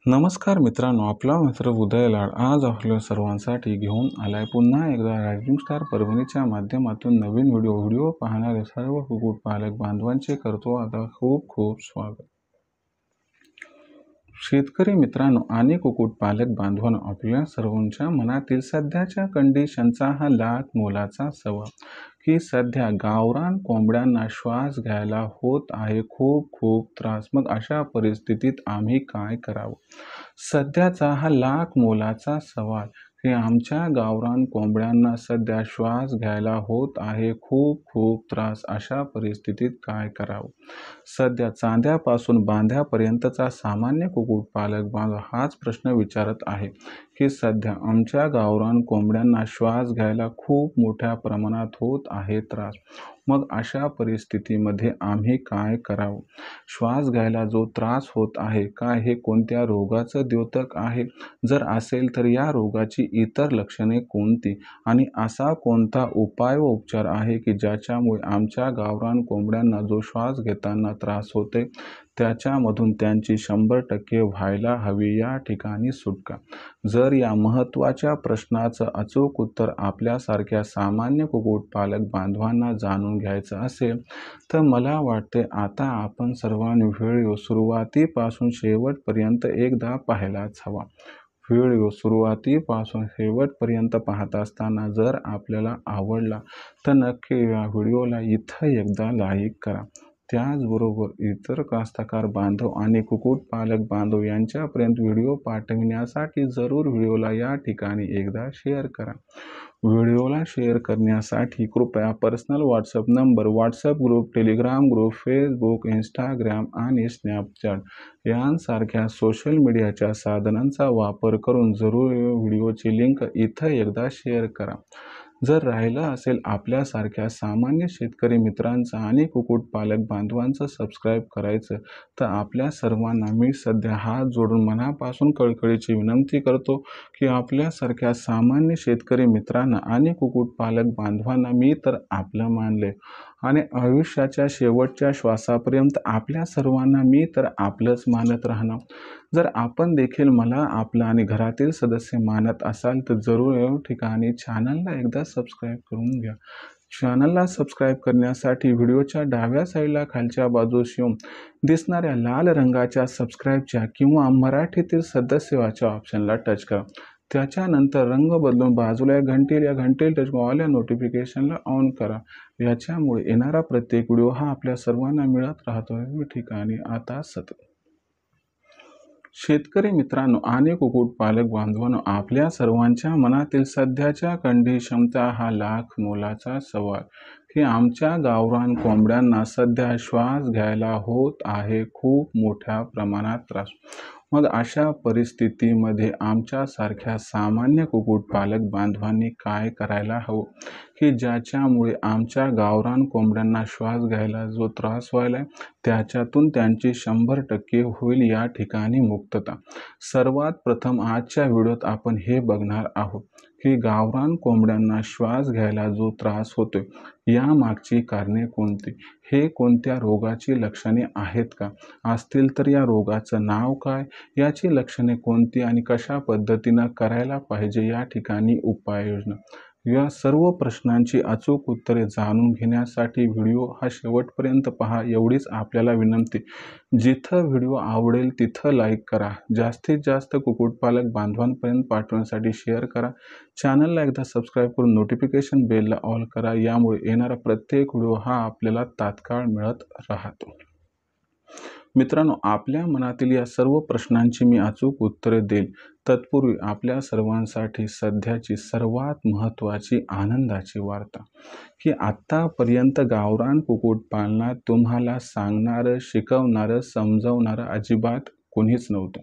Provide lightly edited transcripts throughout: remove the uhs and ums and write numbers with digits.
नमस्कार मित्रांनो, आपला मित्र उदय लाड आज आपल्या सर्वांसाठी घेऊन आलाय पुन्हा एकदा रायझिंग स्टार परभणीच्या माध्यमातून नवीन व्हिडिओ पाहणारे सर्व कुक्कुटपालक बांधवांचे करतो आता खूप खूप स्वागत। शेतकरी मित्रांनो आणि कुक्कुटपालक बांधवांनो, आपल्या सर्वांच्या मनातील सध्याच्या कंडिशनचा हा लाख मोलाचा सवाल की सध्या गावरान कोंबड्यांना श्वास घ्यायला होत आहे खूप त्रास। मग अशा परिस्थितीत आम्ही काय करावं? सध्याचा हा लाख मोलाचा सवाल की आमच्या गावरान कोंबड्यांना सध्या श्वास घ्यायला होत आहे खूप त्रास। अशा परिस्थितीत काय करावं? सध्या चांद्यापासून बांध्यापर्यंतचा सामान्य कुक्कुटपालक बांधव हाच प्रश्न विचारत आहे की सध्या आमच्या गावरान कोंबड्यांना श्वास घ्यायला खूप मोठ्या प्रमाणात होत आहे त्रास। मग अशा परिस्थितीमध्ये आम्ही काय करावं? श्वास घ्यायला जो त्रास होत आहे काय हे कोणत्या रोगाचं द्योतक आहे? जर असेल तर या रोगाची इतर लक्षणे कोणती आणि असा कोणता उपाय व उपचार आहे की ज्याच्यामुळे आमच्या गावरान कोंबड्यांना जो श्वास घेताना त्रास होते त्याच्यामधून त्यांची 100% व्हायला हवी या ठिकाणी सुटका? जर या महत्त्वाच्या प्रश्नाचं अचूक उत्तर आपल्यासारख्या सामान्य कुक्कुटपालक बांधवांना जाणून घ्यायचं असेल तर मला वाटते आता आपण सर्वांनी व्हिडिओ सुरुवातीपासून शेवटपर्यंत एकदा पाहायलाच हवा। व्हिडिओ सुरुवातीपासून शेवटपर्यंत पाहत असताना जर आपल्याला आवडला तर नक्की या व्हिडिओला इथं एकदा लाईक करा। त्याचबरोबर इतर कास्तकार बांधव आणि कुक्कुटपालक बांधव यांच्यापर्यंत व्हिडिओ पाठविण्यासाठी जरूर व्हिडिओला या ठिकाणी एकदा शेअर करा। व्हिडिओला शेअर करण्यासाठी कृपया personal WhatsApp number, WhatsApp group, Telegram group, Facebook, Instagram आणि स्नॅपचॅट यांसारख्या सोशल मीडियाच्या साधनांचा वापर करून जरूर व्हिडिओची लिंक इथं एकदा शेअर करा। जर राहिलं असेल आपल्यासारख्या सामान्य शेतकरी मित्रांचं आणि कुक्कुटपालक बांधवांचं सबस्क्राईब करायचं तर आपल्या सर्वांना मी सध्या हात जोडून मनापासून कळकळीची विनंती करतो की आपल्यासारख्या सामान्य शेतकरी मित्रांना आणि कुक्कुटपालक बांधवांना मी तर आपलं मानले आणि आयुष्याच्या शेवटच्या श्वासापर्यंत आपल्या सर्वांना मी तर आपलंच मानत राहणार। जर आपण देखील मला आपलं आणि घरातील सदस्य मानत असाल तर जरूर या ठिकाणी चॅनलला एकदा सबस्क्राईब करून घ्या। चॅनलला सबस्क्राईब करण्यासाठी व्हिडिओच्या डाव्या साईडला खालच्या बाजूस येऊन दिसणाऱ्या लाल रंगाच्या सबस्क्राईबच्या किंवा मराठीतील सदस्य व्हाच्या ऑप्शनला टच करा। त्याच्यानंतर रंग बदलून बाजूला घंटेल टच करून ऑल या नोटिफिकेशनला ऑन करा। याच्यामुळे येणारा प्रत्येक व्हिडिओ हा आपल्या सर्वांना मिळत राहतो। ठिकाणी आता शेतकरी मित्रांनो आणि कुक्कुटपालक बांधवांनो, आपल्या सर्वांच्या मनातील सध्याच्या कंडिशनचा हा लाख मोलाचा सवाल की आमच्या गावरान कोंबड्यांना सध्या श्वास घ्यायला होत आहे खूप मोठ्या प्रमाणात त्रास। मग अशा परिस्थितीमध्ये आमच्यासारख्या सामान्य कुक्कुटपालक बांधवांनी काय करायला हवं की ज्याच्यामुळे आमच्या गावरान कोंबड्यांना श्वास घ्यायला जो त्रास व्हायलाय त्याच्यातून त्यांची 100% होईल या ठिकाणी मुक्तता। सर्वात प्रथम आजच्या व्हिडिओत आपण हे बघणार आहोत की गावरान कोंबड्यांना श्वास घ्यायला जो त्रास होतोय या मागची कारणे कोणती, हे कोणत्या रोगाची लक्षणे आहेत का, असतील तर या रोगाचं नाव काय, याची लक्षणे कोणती आणि कशा पद्धतीनं करायला पाहिजे या ठिकाणी उपाययोजना, या सर्व प्रश्नांची अचूक उत्तरे जाणून घेण्यासाठी व्हिडिओ हा शेवटपर्यंत पहा एवढीच आपल्याला विनंती। जिथं व्हिडिओ आवडेल तिथं लाईक करा, जास्तीत जास्त कुक्कुटपालक बांधवांपर्यंत पाठवण्यासाठी शेअर करा, चॅनलला एकदा सबस्क्राईब करून नोटिफिकेशन बेलला ऑल करा। यामुळे येणारा प्रत्येक व्हिडिओ हा आपल्याला तात्काळ मिळत राहतो। मित्रांनो, आपल्या मनातील या सर्व प्रश्नांची मी अचूक उत्तरे देईल तत्पूर्वी आपल्या सर्वांसाठी सध्याची सर्वात महत्त्वाची आनंदाची वार्ता की आत्तापर्यंत गावरान कुक्कुटपालनात तुम्हाला सांगणारं, शिकवणारं, समजावणारं अजिबात कोणीच नव्हतं।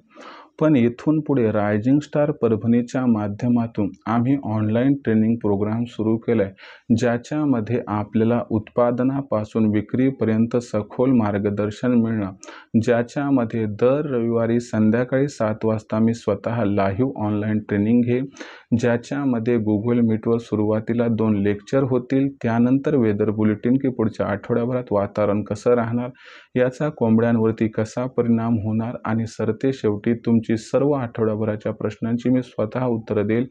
पण इथून पुढे रायझिंग स्टार परभणीच्या माध्यमातून आम्ही ऑनलाईन ट्रेनिंग प्रोग्राम सुरू केलाय, ज्याच्यामध्ये आपल्याला उत्पादनापासून विक्रीपर्यंत सखोल मार्गदर्शन मिळणार, ज्याच्यामध्ये दर रविवारी संध्याकाळी 7 वाजता मी स्वतः लाईव्ह ऑनलाईन ट्रेनिंग घेईन, ज्याच्यामध्ये गुगल मीटवर सुरुवातीला 2 लेक्चर होतील, त्यानंतर वेदर बुलेटिन की पुढच्या आठवड्याभरात वातावरण कसं राहणार, याचा कोंबड्यांवरती कसा परिणाम होणार आणि सरते शेवटी तुमची प्रश्नांची, सर्व आठवड्याभराच्या प्रश्नांची मी स्वतः उत्तरं देईल,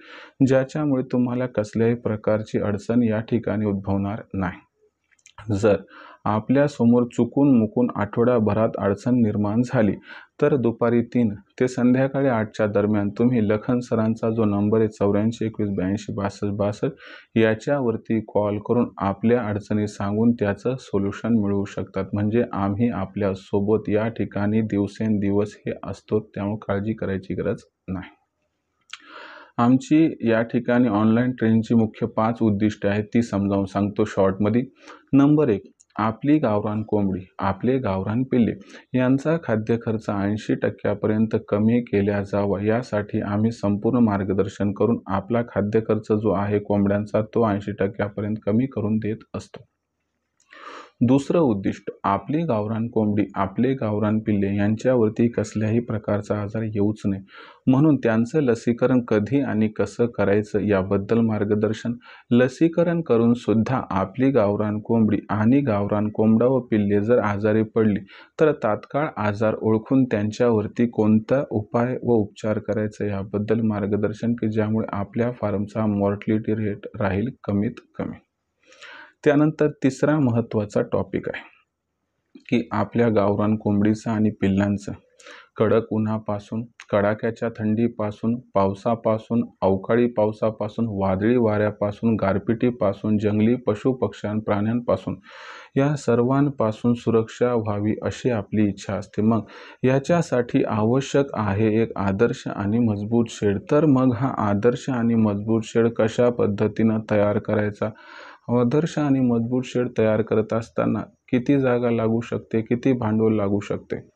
ज्याच्यामुळे तुम्हाला कसल्याही प्रकारची अडचण या ठिकाणी उद्भवणार नाही. जर आपल्यासमोर चुकून मुकून आठवड्याभरात अडचण निर्माण झाली तर दुपारी 3 ते संध्याकाळी 8च्या दरम्यान तुम्ही लखन सरांचा जो नंबर आहे 84 21 82 62 याच्यावरती कॉल करून आपल्या अडचणी सांगून त्याचं सोल्युशन मिळवू शकतात. म्हणजे आम्ही आपल्यासोबत या ठिकाणी दिवसेंदिवस हे असतो, त्यामुळे काळजी करायची गरज नाही. आमची या ठिकाणी ऑनलाईन ट्रेनिंगची मुख्य 5 उद्दिष्टे आहेत, ती समजावून सांगतो शॉर्टमध्ये. नंबर 1, आपली गावरान कोंबडी, आपले गावरान पिल्ले यांचा खाद्य खर्च 80% कमी केला जावा, यासाठी आम्ही संपूर्ण मार्गदर्शन करून आपला खाद्य खर्च जो आहे कोंबड्यांचा तो 80% कमी करून देत असतो. दुसरं उद्दिष्ट, आपली गावरान कोंबडी, आपले गावरान पिल्ले यांच्यावरती कसल्याही प्रकारचा आजार येऊच नये म्हणून त्यांचं लसीकरण कधी आणि कसं करायचं याबद्दल मार्गदर्शन. लसीकरण करून सुद्धा आपली गावरान कोंबडी आणि गावरान कोंबडा व पिल्ले जर आजारी पडली तर तात्काळ आजार ओळखून त्यांच्यावरती कोणता उपाय व उपचार करायचा याबद्दल मार्गदर्शन, की ज्यामुळे आपल्या फार्मचा मॉर्टॅलिटी रेट राहील कमीत कमी. त्यानंतर तिसरा महत्त्वाचा टॉपिक आहे की आपल्या गावरान कोंबडीचं आणि पिल्लांचं कडक उन्हापासून, कडाक्याच्या थंडीपासून, पावसापासून, अवकाळी पावसापासून, वादळी वाऱ्यापासून, गारपिटीपासून, जंगली पशु प्राण्यांपासून या सर्वांपासून सुरक्षा व्हावी अशी आपली इच्छा असते. मग याच्यासाठी आवश्यक आहे एक आदर्श आणि मजबूत शेड. तर मग हा आदर्श आणि मजबूत शेड कशा पद्धतीनं तयार करायचा? आदर्श आणि मजबूत शेड तयार करत असताना किती जागा लागू शकते, किती भांडवल लागू शकते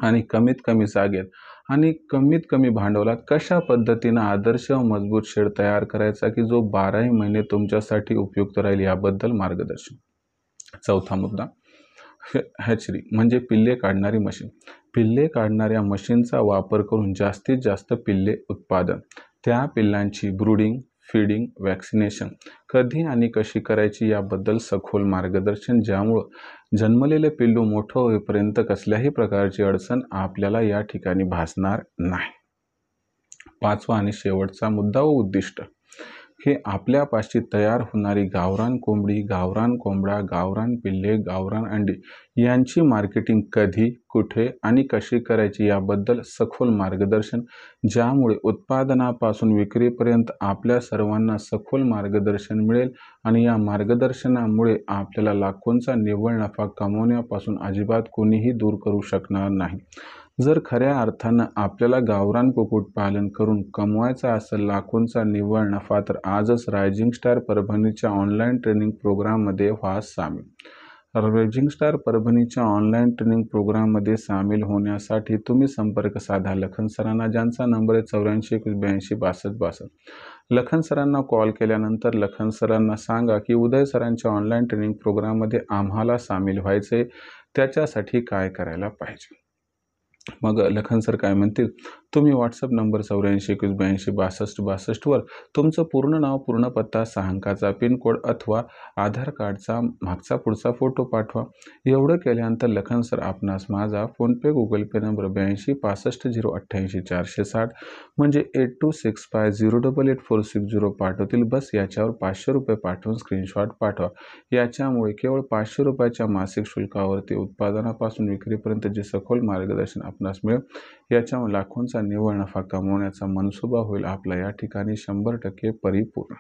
आणि कमीत कमी जागेत आणि कमीत कमी भांडवलात कशा पद्धतीनं आदर्श व मजबूत शेड तयार करायचा की जो 12ही महिने तुमच्यासाठी उपयुक्त राहील याबद्दल मार्गदर्शन. चौथा मुद्दा, हॅचरी म्हणजे पिल्ले काढणारी मशीन. पिल्ले काढणाऱ्या मशीनचा वापर करून जास्तीत जास्त पिल्ले उत्पादन, त्या पिल्लांची ब्रूडिंग, फीडिंग, वॅक्सिनेशन कधी आणि कशी करायची याबद्दल सखोल मार्गदर्शन, ज्यामुळं जन्मलेले पिल्लू मोठं होईपर्यंत कसल्याही प्रकारची अडचण आपल्याला या ठिकाणी भासणार नाही. पाचवा आणि शेवटचा मुद्दा व उद्दिष्ट हे आपल्यापाशी तयार होणारी गावरान कोंबडी, गावरान कोंबडा, गावरान पिल्ले, गावरान अंडी यांची मार्केटिंग कधी, कुठे आणि कशी करायची याबद्दल सखोल मार्गदर्शन, ज्यामुळे उत्पादनापासून विक्रीपर्यंत आपल्या सर्वांना सखोल मार्गदर्शन मिळेल आणि या मार्गदर्शनामुळे आपल्याला लाखोंचा निव्वळ नफा कमवण्यापासून अजिबात कोणीही दूर करू शकणार नाही. जर खऱ्या अर्थानं आपल्याला गावरान कुक्कुटपालन करून कमवायचा असेल लाखोंचा निव्वळ नफा, तर आजच रायझिंग स्टार परभणीच्या ऑनलाईन ट्रेनिंग प्रोग्राममध्ये व्हा सामील. रायझिंग स्टार परभणीच्या ऑनलाईन ट्रेनिंग प्रोग्राममध्ये सामील होण्यासाठी तुम्ही संपर्क साधा लखन सरांना, ज्यांचा नंबर आहे 84 21 82 62 62. लखन सरांना कॉल केल्यानंतर लखन सरांना सांगा की उदय सरांच्या ऑनलाईन ट्रेनिंग प्रोग्राममध्ये आम्हाला सामील व्हायचे, त्याच्यासाठी काय करायला पाहिजे. मग लखन सर काय म्हणतील, तुम्ही व्हॉट्सअप नंबर 84 21 82 62 वर तुमचं पूर्ण नाव, पूर्ण पत्ता, 6 अंकाचा पिनकोड अथवा आधार कार्डचा मागचा पुढचा फोटो पाठवा. एवढं केल्यानंतर लखन सर आपणास माझा फोनपे, गुगल पे नंबर 82 65 088 460 म्हणजे 8265088460 पाठवतील. बस याच्यावर 500 रुपये पाठवून स्क्रीनशॉट पाठवा. याच्यामुळे केवळ 500 रुपयाच्या मासिक शुल्कावरती उत्पादनापासून विक्रीपर्यंतचे सखोल मार्गदर्शन आपणास मिळेल. याच्यामुळे लाखोंचा निव्वळ नफा कमवण्याचा मनसुबा होईल आपला या ठिकाणी 100% परिपूर्ण.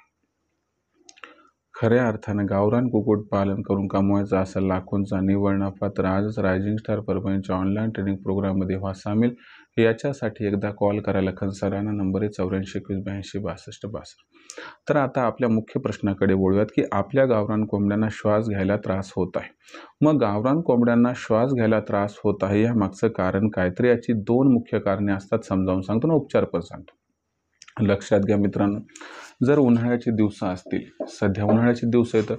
खऱ्या अर्थानं गावरान कुक्कुटपालन करून कमवायचा असेल लाखोंचा निव्वळ नफा, तर आजच रायझिंग स्टार परभणीच्या ऑनलाईन ट्रेनिंग प्रोग्राममध्ये व्हा सामील. याच्यासाठी एकदा कॉल करा लखन सरांना, नंबर आहे 84 21 82 62 62. तर आता आपल्या मुख्य प्रश्नाकडे वळूयात की आपल्या गावरान कोंबड्यांना श्वास घ्यायला त्रास होत आहे. मग गावरान कोंबड्यांना श्वास घ्यायला त्रास होत आहे या मागचं कारण काय? तर याची 2 मुख्य कारणे असतात, समजावून सांगतो ना उपचार पण सांगतो. लक्षात घ्या मित्रांनो, जर उन्हाळ्याचे दिवस असतील, सध्या उन्हाळ्याचे दिवस आहेत,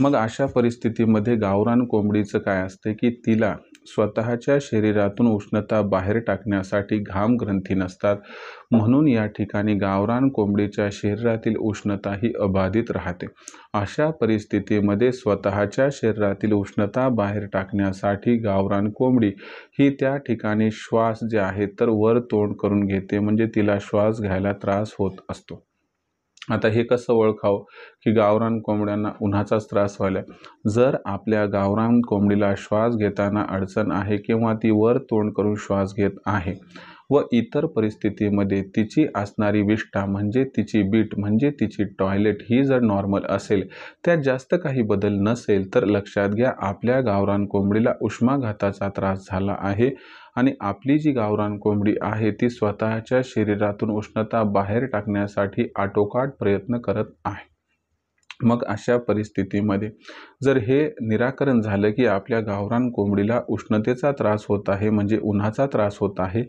मग अशा परिस्थितीमध्ये गावरान कोंबडीचं काय असते की तिला स्वतःच्या शरीरातून उष्णता बाहेर टाकण्यासाठी घाम ग्रंथी नसतात, म्हणून या ठिकाणी गावरान कोंबडीच्या शरीरातील उष्णता ही अबाधित राहते. अशा परिस्थितीमध्ये स्वतःच्या शरीरातील उष्णता बाहेर टाकण्यासाठी गावरान कोंबडी ही त्या ठिकाणी श्वास जे आहे तर वर तोंड करून घेते, म्हणजे तिला श्वास घ्यायला त्रास होत असतो. आता हे कसं ओळखावं की गावरान कोंबड्यांना उन्हाचाच त्रास व्हायला? जर आपल्या गावरान कोंबडीला श्वास घेताना अडचण आहे किंवा ती वर तोंड करून श्वास घेत आहे व इतर परिस्थितीमध्ये तिची असणारी विष्ठा म्हणजे तिची बीट म्हणजे तिची टॉयलेट ही जर नॉर्मल असेल, त्यात जास्त काही बदल नसेल, तर लक्षात घ्या आपल्या गावरान कोंबडीला उष्माघाताचा त्रास झाला आहे आणि आपली जी गावरान कोंबडी आहे ती स्वतःच्या शरीरातून उष्णता बाहेर टाकण्यासाठी आटोकाट प्रयत्न करत आहे. मग अशा परिस्थितीमध्ये जर हे निराकरण झालं की आपल्या गावरान कोंबडीला उष्णतेचा त्रास होत आहे म्हणजे उन्हाचा त्रास होत आहे,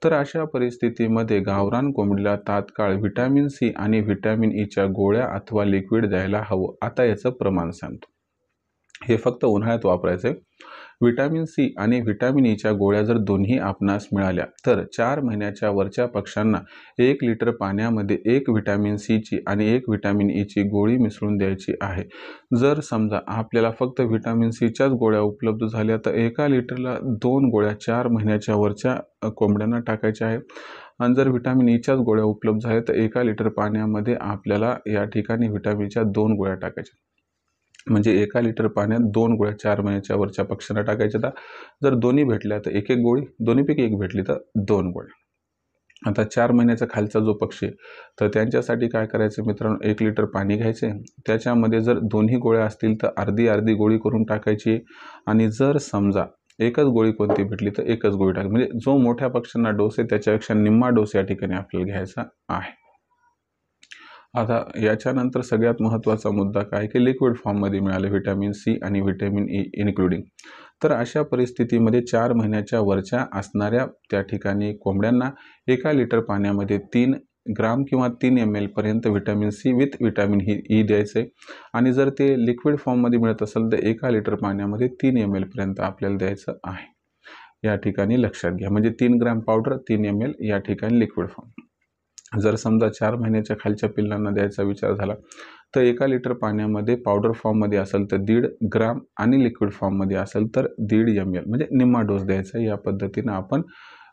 तर अशा परिस्थितीमध्ये गावरान कोंबडीला तात्काळ व्हिटॅमिन सी आणि व्हिटॅमिन ईच्या गोळ्या अथवा लिक्विड द्यायला हवं. आता याचं प्रमाण सांगतो. हे फक्त उन्हाळ्यात वापरायचं आहे. व्हिटॅमिन सी आणि व्हिटॅमिन ईच्या गोळ्या जर दोन्ही आपणास मिळाल्या तर 4 महिन्याच्या वरच्या पक्ष्यांना 1 लिटर पाण्यामध्ये 1 व्हिटॅमिन सीची आणि 1 व्हिटॅमिन ईची गोळी मिसळून द्यायची आहे. जर समजा आपल्याला फक्त व्हिटॅमिन सीच्याच गोळ्या उपलब्ध झाल्या तर 1 लिटरला 2 गोळ्या 4 महिन्याच्या वरच्या कोंबड्यांना टाकायच्या आहे. आणि जर व्हिटॅमिन ईच्याच गोळ्या उपलब्ध झाल्या तर 1 लिटर पाण्यामध्ये आपल्याला या ठिकाणी व्हिटॅमिनच्या 2 गोळ्या टाकायच्या. म्हणजे 1 लिटर पाण्यात 2 गोळ्या 4 महिन्याच्या वरच्या पक्ष्यांना टाकायच्या. जर दोन्ही भेटल्या तर 1 गोळी, दोन्हीपैकी 1 भेटली तर 2 गोळ्या. आता 4 महिन्याचा खालचा जो पक्षी तर त्यांच्यासाठी काय करायचं मित्रांनो, 1 लिटर पाणी घ्यायचे, त्याच्यामध्ये जर दोन्ही गोळ्या असतील तर अर्धी अर्धी गोळी करून टाकायची आणि जर समजा एकच गोळी कोणती भेटली तर एकच गोळी टाक, म्हणजे जो मोठ्या पक्ष्यांना डोस आहे त्याच्यापेक्षा निम्मा डोस या ठिकाणी आपल्याला घ्यायचा आहे. आता याच्यानंतर सगळ्यात महत्त्वाचा मुद्दा काय की लिक्विड फॉर्ममध्ये मिळाले व्हिटॅमिन सी आणि व्हिटॅमिन ई इन्क्लुडिंग. तर अशा परिस्थितीमध्ये 4 महिन्याच्या वरच्या असणाऱ्या त्या ठिकाणी कोंबड्यांना 1 लिटर पाण्यामध्ये 3 ग्राम किंवा 3 ml पर्यंत vitamin C with vitamin E द्यायचं आहे आणि जर ते लिक्विड फॉर्ममध्ये मिळत असेल तर 1 लिटर पाण्यामध्ये 3 ml पर्यंत आपल्याला द्यायचं आहे. या ठिकाणी लक्षात घ्या, म्हणजे 3 ग्राम पावडर 3 ml या ठिकाणी लिक्विड फॉर्म. जर समजा 4 महिन्याच्या खालच्या पिल्लांना द्यायचा विचार झाला तर 1 लिटर पाण्यामध्ये पावडर फॉर्ममध्ये असेल तर 1.5 ग्राम आणि लिक्विड फॉर्ममध्ये असेल तर 1.5 ml म्हणजे निम्मा डोस द्यायचा. या पद्धतीनं आपण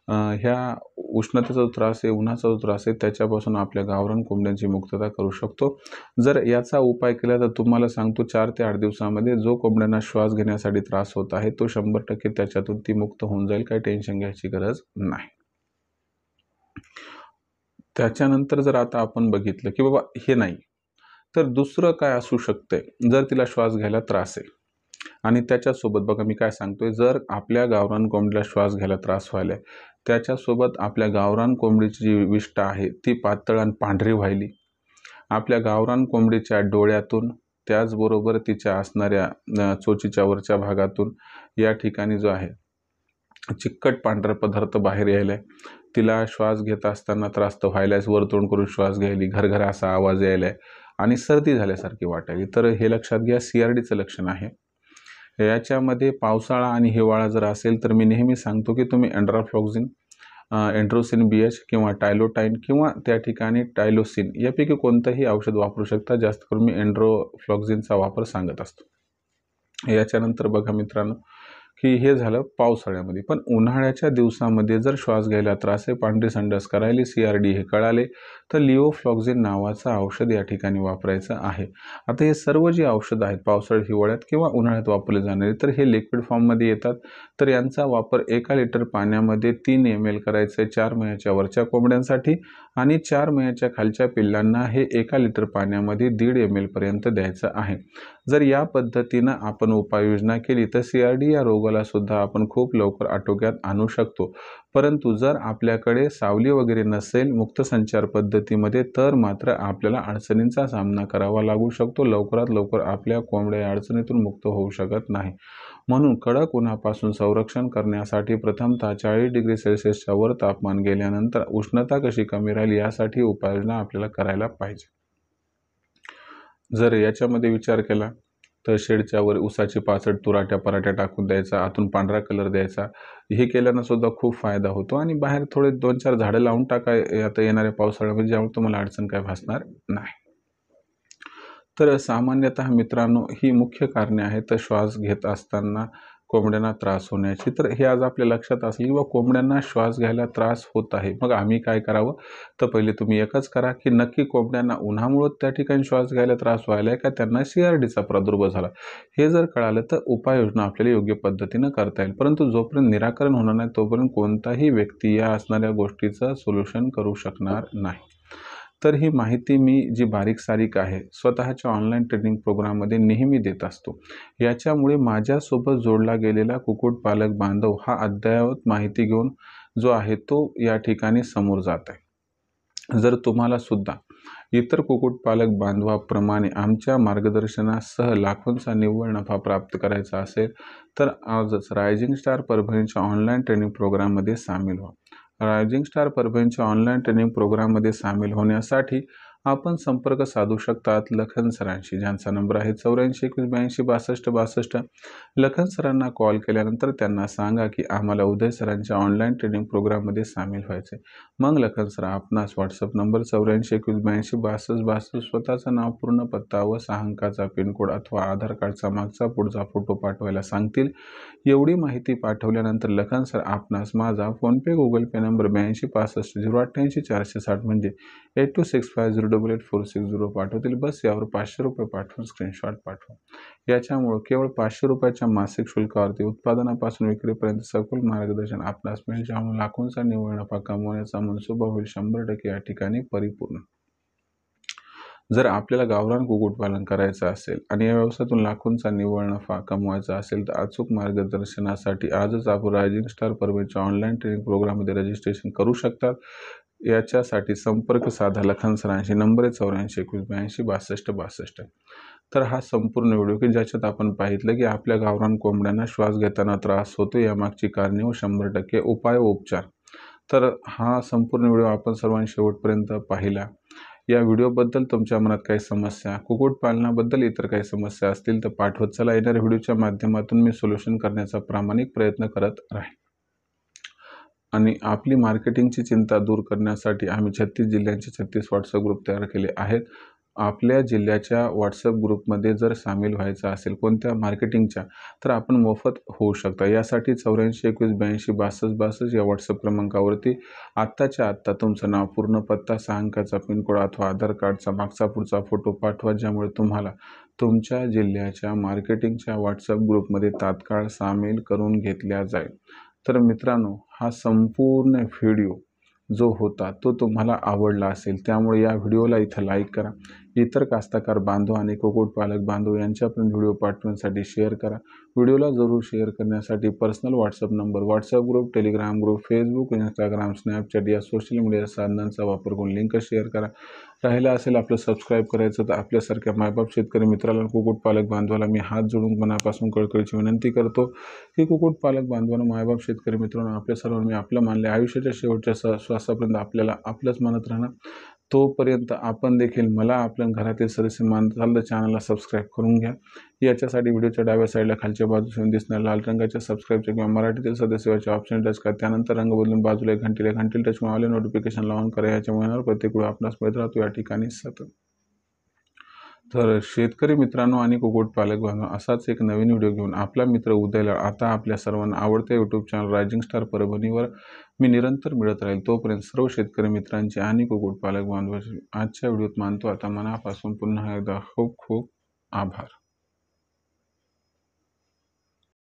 ह्या उष्णतेचा जो त्रास आहे, उन्हाचा जो त्रास आहे त्याच्यापासून आपल्या गावरान कोंबड्यांची मुक्तता करू शकतो. जर याचा उपाय केला तर तुम्हाला सांगतो 4 ते 8 दिवसामध्ये जो कोंबड्यांना श्वास घेण्यासाठी त्रास होत आहे तो 100% त्याच्यातून ती मुक्त होऊन जाईल. काही टेन्शन घ्यायची गरज नाही. त्याच्यानंतर जर आता आपण बघितलं की बाबा हे नाही तर दुसरं काय असू शकतंय, जर तिला श्वास घ्यायला त्रास आहे आणि त्याच्यासोबत बघा मी काय सांगतोय, जर आपल्या गावरान कोंबडीला श्वास घ्यायला त्रास व्हायला त्याच्यासोबत आपल्या गावरान कोंबडीची जी विष्ठा आहे ती पातळ आणि पांढरी व्हायली, आपल्या गावरान कोंबडीच्या डोळ्यातून त्याचबरोबर तिच्या असणाऱ्या चोचीच्या वरच्या भागातून या ठिकाणी जो आहे चिकट पांढरा पदार्थ बाहेर यायलाय, तिला श्वास घेत असताना त्रास तर व्हायलाच, वर तोंड करून श्वास घ्यायली, घरघर असा आवाज यायलाय आणि सर्दी झाल्यासारखी वाटायली, तर हे लक्षात घ्या CRDचं लक्षण आहे. याच्यामध्ये पावसाळा आणि हिवाळा जर असेल तर मी नेहमी सांगतो की तुम्ही एंड्राफ्लॉक्झिन, एंड्रोसिन BH किंवा टायलोटाईन किंवा त्या ठिकाणी टायलोसिन यापैकी कोणतंही औषध वापरू शकता. जास्त करून मी एंड्रोफ्लॉक्झिनचा वापर सांगत असतो. याच्यानंतर बघा मित्रांनो की हे झालं पावसाळ्यामध्ये, पण उन्हाळ्याच्या दिवसामध्ये जर श्वास घ्यायला त्रास आहे, पांढरी संडास करायली, CRD हे कळाले तर लिओफ्लॉक्झिन नावाचं औषध या ठिकाणी वापरायचं आहे. आता हे सर्व जी औषधं आहेत पावसाळ्यात, हिवाळ्यात किंवा उन्हाळ्यात वापरले जाणारे तर हे लिक्विड फॉर्ममध्ये येतात. तर यांचा वापर 1 लिटर पाण्यामध्ये 3 ml करायचं आहे 4 महिन्याच्या वरच्या कोंबड्यांसाठी आणि 4 महिन्याच्या खालच्या पिल्लांना हे 1 लिटर पाण्यामध्ये 1.5 ml पर्यंत द्यायचं आहे. जर या पद्धतीनं आपण उपाययोजना केली तर CRD या रोगाला सुद्धा आपण खूप लवकर आटोक्यात आणू शकतो. परंतु जर आपल्याकडे सावली वगैरे नसेल मुक्त संचार पद्धतीमध्ये तर मात्र आपल्याला अडचणींचा सामना करावा लागू शकतो. लवकरात लवकर आपल्या कोंबड्या या अडचणीतून मुक्त होऊ शकत नाही. म्हणून कडक उन्हापासून संरक्षण करण्यासाठी प्रथमतः 40 डिग्री सेल्सिअसच्या वर तापमान गेल्यानंतर उष्णता कशी कमी राहील यासाठी उपाययोजना आपल्याला करायला पाहिजे. जर याच्यामध्ये विचार केला तर शेडच्या वर ऊसाची पाचट तुराट्या पराठ्या टाकून द्यायचा, आतून पांढरा कलर द्यायचा. हे केल्यानं सुद्धा खूप फायदा होतो आणि बाहेर थोडे 2-4 झाडं लावून टाका आता येणाऱ्या पावसाळ्यामध्ये, ज्यामुळे तुम्हाला अडचण काय भासणार नाही. तर सामान्यतः मित्रांनो ही मुख्य कारणे आहेत तर श्वास घेत असताना कोंबड्यांना त्रास होण्याची. तर हे आज आपल्या लक्षात असेल किंवा कोंबड्यांना श्वास घ्यायला त्रास होत आहे, मग आम्ही काय करावं? तर पहिले तुम्ही एकच करा की नक्की कोंबड्यांना उन्हामुळे त्या ठिकाणी श्वास घ्यायला त्रास व्हायला आहे का त्यांना CRDचा प्रादुर्भाव झाला, हे जर कळालं तर उपाययोजना आपल्याला योग्य पद्धतीनं करता येईल. परंतु जोपर्यंत निराकरण होणार नाही तोपर्यंत कोणताही व्यक्ती या असणाऱ्या गोष्टीचं सोल्युशन करू शकणार नाही. तर ही माहिती मी जी बारीक सारीक आहे स्वतःच्या ऑनलाईन ट्रेनिंग प्रोग्राममध्ये नेहमी देत असतो. याच्यामुळे माझ्यासोबत जोडला गेलेला कुक्कुटपालक बांधव हा अद्ययावत माहिती घेऊन जो आहे तो या ठिकाणी समोर जात आहे. जर तुम्हाला सुद्धा इतर कुक्कुटपालक बांधवाप्रमाणे आमच्या मार्गदर्शनासह लाखोंचा निव्वळ नफा प्राप्त करायचा असेल तर आजच रायझिंग स्टार परभणीच्या ऑनलाईन ट्रेनिंग प्रोग्राममध्ये सामील व्हा. रायझिंग स्टार परभणीच्या ऑनलाईन ट्रेनिंग प्रोग्राममध्ये सामील होण्यासाठी आपण संपर्क साधू शकतात लखन सरांशी, ज्यांचा नंबर आहे 84 21 82 62 62. लखन सरांना कॉल केल्यानंतर त्यांना सांगा की आम्हाला उदय सरांच्या ऑनलाईन ट्रेनिंग प्रोग्राममध्ये सामील व्हायचे. मग लखन सर आपणास व्हॉट्सअप नंबर 84 21 82 62 62 स्वतःचं नाव, पूर्ण पत्ता व 6 अंकाचा पिनकोड अथवा आधार कार्डचा मागचा पुढचा फोटो पाठवायला सांगतील. एवढी माहिती पाठवल्यानंतर लखन सर आपणास माझा फोनपे गुगल पे नंबर 82 65 088 460 म्हणजे 8265088460 पाठवतील. बस यावर 500 रुपये पाठवून स्क्रीनशॉट पाठवा. याच्यामुळे केवळ 500 रुपयाच्या मासिक शुल्कावरती उत्पादनापासून विक्रीपर्यंत सखोल मार्गदर्शन आपणास मिळेल, ज्यामुळे लाखोंचा निव्वळ नफा कमवण्याचा मनसुबा होईल 100% या ठिकाणी परिपूर्ण. जर आपल्याला गावरान कुक्कुटपालन करायचं असेल आणि या व्यवसायातून लाखोंचा निव्वळ नफा कमवायचा असेल तर अचूक मार्गदर्शनासाठी आजच आपण रायझिंग स्टार परभणीच्या ऑनलाईन ट्रेनिंग प्रोग्राममध्ये रजिस्ट्रेशन करू शकतात. याच्यासाठी संपर्क साधा लखन सरांशी. नंबर आहे 84 21 82 62 62. तर हा संपूर्ण व्हिडिओ की ज्याच्यात आपण पाहितलं की आपल्या गावरान कोंबड्यांना श्वास घेताना त्रास होतो, यामागची कारणे व 100% उपाय व उपचार. तर हा संपूर्ण व्हिडिओ आपण सर्वांनी शेवटपर्यंत पाहिला. या व्हिडिओबद्दल तुमच्या मनात काही समस्या, कुक्कुटपालनाबद्दल इतर काही समस्या असतील तर पाठवत चला. येणाऱ्या व्हिडिओच्या माध्यमातून मी सोल्युशन करण्याचा प्रामाणिक प्रयत्न करत राहीन. आणि आपली मार्केटिंगची चिंता दूर करण्यासाठी आम्ही 36 जिल्ह्यांचे 36 व्हॉट्सअप ग्रुप तयार केले आहेत. आपल्या जिल्ह्याच्या व्हॉट्सअप ग्रुपमध्ये जर सामील व्हायचं असेल कोणत्या मार्केटिंगच्या, तर आपण मोफत होऊ शकता. यासाठी 84 21 82 62 62 या व्हॉट्सअप क्रमांकावरती आत्ताच्या आत्ता तुमचं नाव, पूर्ण पत्ता, 6 अंकाचा पिनकोड अथवा आधार कार्डचा मागचा पुढचा फोटो पाठवा, ज्यामुळे तुम्हाला तुमच्या जिल्ह्याच्या मार्केटिंगच्या व्हॉट्सअप ग्रुपमध्ये तात्काळ सामील करून घेतल्या जाईल. तर मित्रांनो, हा संपूर्ण व्हिडिओ जो होता तो तुम्हाला आवडला असेल, त्यामुळे या व्हिडिओला इथं लाईक करा. इतर कास्तकार बांधव आणि कुक्कुटपालक बांधव यांच्यापर्यंत व्हिडिओ पाठवण्यासाठी शेअर करा. व्हिडिओला जरूर शेअर करण्यासाठी personal WhatsApp number, WhatsApp group, Telegram group, Facebook, Instagram, Snapchat या सोशल मीडिया साधनांचा वापर करून लिंक शेअर करा. राहिलं असेल आपलं सबस्क्राईब करायचं तर आपल्यासारख्या मायबाप शेतकरी मित्राला, कुक्कुटपालक बांधवाला मी हात जोडून मनापासून कळकळीची विनंती करतो की कुक्कुटपालक बांधवांना, मायबाप शेतकरी मित्रांनो, आपल्या सर्वांना मी आपलं मानले. आयुष्याच्या शेवटच्या श्वासापर्यंत आपल्याला आपलंच मानत राहणार. तोपर्यंत आपण देखील मला आपल्या घरातील सदस्य मानत असाल तर चॅनलला सबस्क्राईब करून घ्या. याच्यासाठी व्हिडिओच्या डाव्या साईडला खालच्या बाजूला दिसणाऱ्या लाल रंगाच्या सबस्क्राईबच्या किंवा मराठीतील सदस्याच्या ऑप्शन टच करा. त्यानंतर रंग बदलून बाजूला घंटीला टच करून आले नोटिफिकेशन ऑन करा. याच्यामुळे प्रत्येक वेळी आपणास मिळत राहतो या ठिकाणी सतत. तर शेतकरी मित्रांनो आणि कुक्कुटपालक बांधव, असाच एक नवीन व्हिडिओ घेऊन आपला मित्र उदयला आता आपल्या सर्वांना आवडत्या यूट्यूब चॅनल रायझिंग स्टार परभणीवर मी निरंतर मिळत राहील. तोपर्यंत सर्व शेतकरी मित्रांचे आणि कुक्कुटपालक बांधवांचे आजच्या व्हिडिओत मानतो आता मनापासून पुन्हा एकदा खूप खूप आभार.